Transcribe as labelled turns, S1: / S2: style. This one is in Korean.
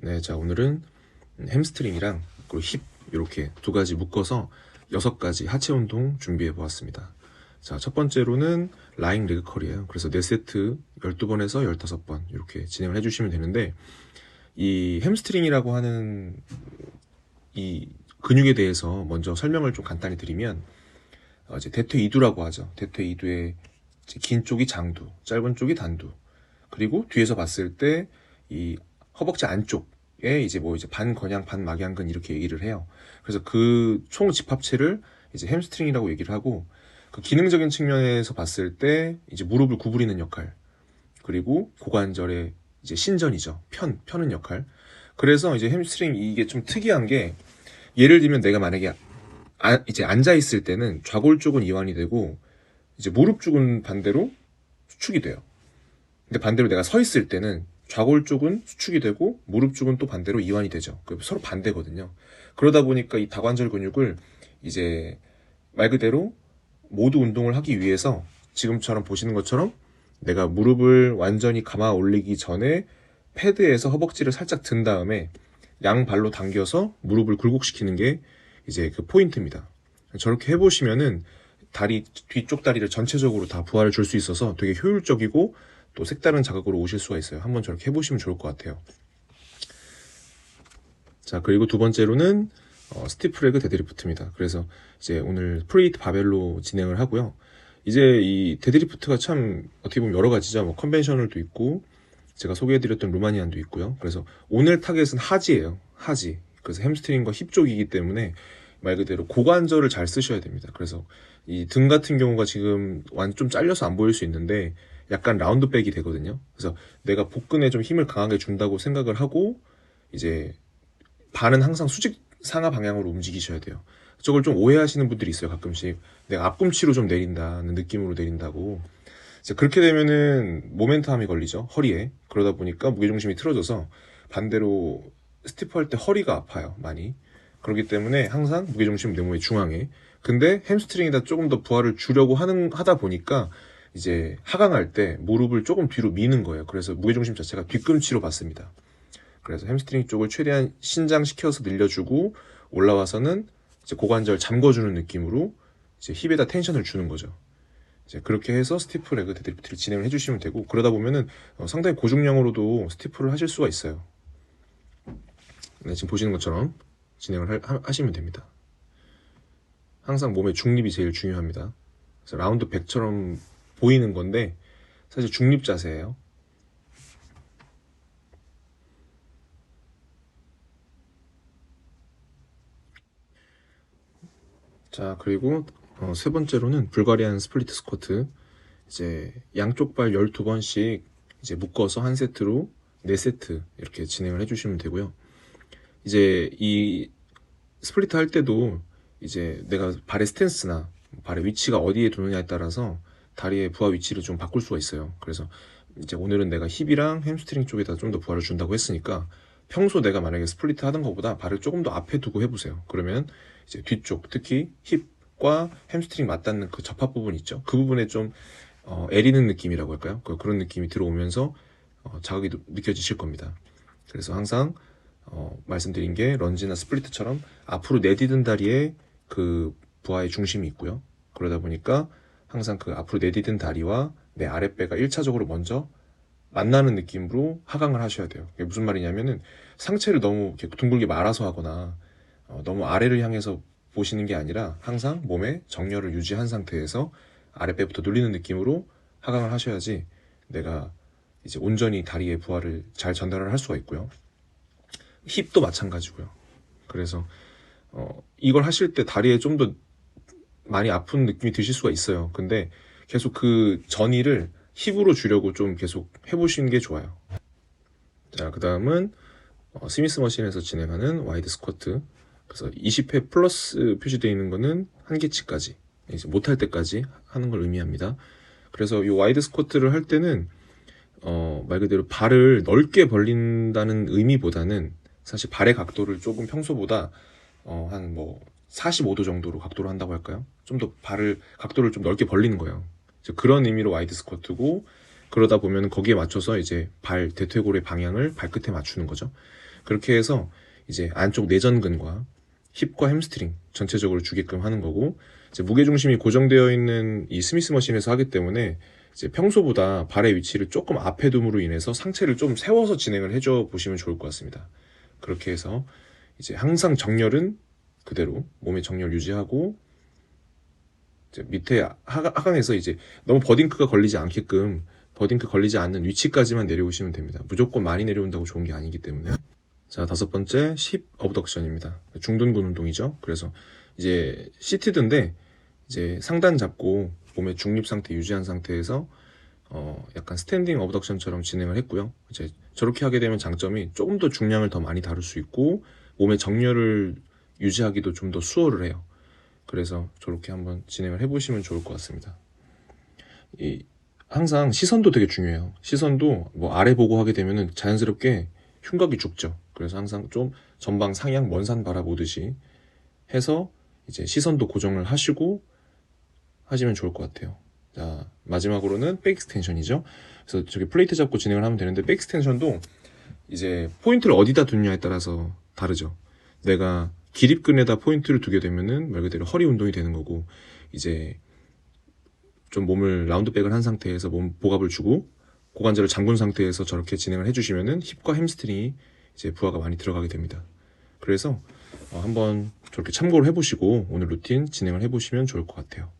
S1: 네, 자 오늘은 햄스트링이랑 그리고 힙 이렇게 두 가지 묶어서 6가지 하체 운동 준비해 보았습니다. 자, 첫 번째로는 라잉 레그 컬이에요. 그래서 4세트 12번에서 15번 이렇게 진행을 해주시면 되는데, 이 햄스트링이라고 하는 이 근육에 대해서 먼저 설명을 좀 간단히 드리면, 이제 대퇴이두라고 하죠. 대퇴이두의 긴 쪽이 장두, 짧은 쪽이 단두. 그리고 뒤에서 봤을 때 이 허벅지 안쪽에 이제 반건양 반막양근 이렇게 얘기를 해요. 그래서 그 총 집합체를 이제 햄스트링이라고 얘기를 하고, 그 기능적인 측면에서 봤을 때 이제 무릎을 구부리는 역할, 그리고 고관절의 이제 신전이죠. 펴는 역할. 그래서 이제 햄스트링 이게 좀 특이한 게, 예를 들면 내가 만약에 이제 앉아 있을 때는 좌골 쪽은 이완이 되고 이제 무릎 쪽은 반대로 수축이 돼요. 근데 반대로 내가 서 있을 때는 좌골 쪽은 수축이 되고 무릎 쪽은 또 반대로 이완이 되죠. 서로 반대거든요. 그러다 보니까 이 다관절 근육을 이제 말 그대로 모두 운동을 하기 위해서 지금처럼 보시는 것처럼 내가 무릎을 완전히 감아 올리기 전에 패드에서 허벅지를 살짝 든 다음에 양발로 당겨서 무릎을 굴곡시키는 게 이제 그 포인트입니다. 저렇게 해보시면은 뒤쪽 다리를 전체적으로 다 부하를 줄 수 있어서 되게 효율적이고 또 색다른 자극으로 오실 수가 있어요. 한번 저렇게 해보시면 좋을 것 같아요. 자, 그리고 두 번째로는 스티프레그 데드리프트입니다. 그래서 이제 오늘 프리히트 바벨로 진행을 하고요. 이제 이 데드리프트가 참 어떻게 보면 여러 가지죠. 뭐 컨벤셔널도 있고 제가 소개해드렸던 루마니안도 있고요. 그래서 오늘 타겟은 하지예요. 하지. 그래서 햄스트링과 힙 쪽이기 때문에 말 그대로 고관절을 잘 쓰셔야 됩니다. 그래서 이 등 같은 경우가 지금 좀 잘려서 안 보일 수 있는데 약간 라운드백이 되거든요. 그래서 내가 복근에 좀 힘을 강하게 준다고 생각을 하고 이제 발은 항상 수직 상하 방향으로 움직이셔야 돼요. 저걸 좀 오해하시는 분들이 있어요. 가끔씩 내가 앞꿈치로 좀 내린다는 느낌으로 내린다고. 그렇게 되면은 모멘텀이 걸리죠, 허리에. 그러다 보니까 무게중심이 틀어져서 반대로 스티프 할 때 허리가 아파요, 많이. 그렇기 때문에 항상 무게중심 내 몸의 중앙에. 근데 햄스트링에다 조금 더 부하를 주려고 하다 보니까 이제 하강할 때 무릎을 조금 뒤로 미는 거예요. 그래서 무게중심 자체가 뒤꿈치로 받습니다. 그래서 햄스트링 쪽을 최대한 신장시켜서 늘려주고 올라와서는 이제 고관절 잠궈주는 느낌으로 이제 힙에다 텐션을 주는 거죠. 이제 그렇게 해서 스티프 레그 데드리프트를 진행을 해주시면 되고, 그러다 보면은 상당히 고중량으로도 스티프를 하실 수가 있어요. 네, 지금 보시는 것처럼 진행을 하시면 됩니다. 항상 몸의 중립이 제일 중요합니다. 그래서 라운드 100처럼 보이는 건데 사실 중립 자세예요. 자, 그리고 세 번째로는 불가리안 스플리트 스쿼트. 이제 양쪽 발 12번씩 이제 묶어서 한 세트로 4세트 이렇게 진행을 해주시면 되고요. 이제 이 스플리트 할 때도 이제 내가 발의 스탠스나 발의 위치가 어디에 두느냐에 따라서 다리의 부하 위치를 좀 바꿀 수가 있어요. 그래서 이제 오늘은 내가 힙이랑 햄스트링 쪽에다 좀 더 부하를 준다고 했으니까 평소 내가 만약에 스플리트 하던 것보다 발을 조금 더 앞에 두고 해보세요. 그러면 이제 뒤쪽, 특히 힙과 햄스트링 맞닿는 그 접합 부분 있죠. 그 부분에 좀 애리는 느낌이라고 할까요? 그런 느낌이 들어오면서 자극이 느껴지실 겁니다. 그래서 항상 말씀드린 게 런지나 스플리트처럼 앞으로 내디든 다리에 그 부하의 중심이 있고요. 그러다 보니까 항상 그 앞으로 내디든 다리와 내 아랫배가 1차적으로 먼저 만나는 느낌으로 하강을 하셔야 돼요. 이게 무슨 말이냐면은 상체를 너무 이렇게 둥글게 말아서 하거나 너무 아래를 향해서 보시는 게 아니라 항상 몸에 정렬을 유지한 상태에서 아랫배부터 눌리는 느낌으로 하강을 하셔야지 내가 이제 온전히 다리의 부하를 잘 전달을 할 수가 있고요. 힙도 마찬가지고요. 그래서 이걸 하실 때 다리에 좀 더 많이 아픈 느낌이 드실 수가 있어요. 근데 계속 그 전이를 힙으로 주려고 좀 계속 해보시는 게 좋아요. 자, 그 다음은 스미스 머신에서 진행하는 와이드 스쿼트. 그래서 20회 플러스 표시되어 있는 거는 한계치까지, 이제 못할 때까지 하는 걸 의미합니다. 그래서 이 와이드 스쿼트를 할 때는 말 그대로 발을 넓게 벌린다는 의미보다는 사실 발의 각도를 조금 평소보다 한 45도 정도로 각도로 한다고 할까요? 좀 더 각도를 좀 넓게 벌리는 거예요. 그런 의미로 와이드 스쿼트고, 그러다 보면 거기에 맞춰서 이제 발 대퇴골의 방향을 발끝에 맞추는 거죠. 그렇게 해서 이제 안쪽 내전근과 힙과 햄스트링 전체적으로 주게끔 하는 거고, 이제 무게중심이 고정되어 있는 이 스미스 머신에서 하기 때문에 이제 평소보다 발의 위치를 조금 앞에 둠으로 인해서 상체를 좀 세워서 진행을 해줘 보시면 좋을 것 같습니다. 그렇게 해서 이제 항상 정렬은 그대로 몸의 정렬 유지하고, 이제 밑에 하강에서 이제 너무 버딩크가 걸리지 않게끔 버딩크 걸리지 않는 위치까지만 내려오시면 됩니다. 무조건 많이 내려온다고 좋은 게 아니기 때문에. 자, 5번째 10 어브덕션입니다. 중둔근 운동이죠. 그래서 이제 시티드인데 이제 상단 잡고 몸의 중립 상태 유지한 상태에서 약간 스탠딩 어브덕션처럼 진행을 했고요. 이제 저렇게 하게 되면 장점이 조금 더 중량을 더 많이 다룰 수 있고 몸의 정렬을 유지하기도 좀 더 수월을 해요. 그래서 저렇게 한번 진행을 해보시면 좋을 것 같습니다. 항상 시선도 되게 중요해요. 시선도 뭐 아래 보고 하게 되면은 자연스럽게 흉곽이 죽죠. 그래서 항상 좀 전방 상향 먼 산 바라보듯이 해서 이제 시선도 고정을 하시고 하시면 좋을 것 같아요. 자, 마지막으로는 백 익스텐션이죠. 그래서 저기 플레이트 잡고 진행을 하면 되는데, 백 익스텐션도 이제 포인트를 어디다 두느냐에 따라서 다르죠. 내가 기립근에다 포인트를 두게 되면은 말 그대로 허리 운동이 되는 거고, 이제 좀 몸을 라운드백을 한 상태에서 몸 복압을 주고 고관절을 잠근 상태에서 저렇게 진행을 해주시면은 힙과 햄스트링이 이제 부하가 많이 들어가게 됩니다. 그래서 한번 저렇게 참고를 해보시고 오늘 루틴 진행을 해보시면 좋을 것 같아요.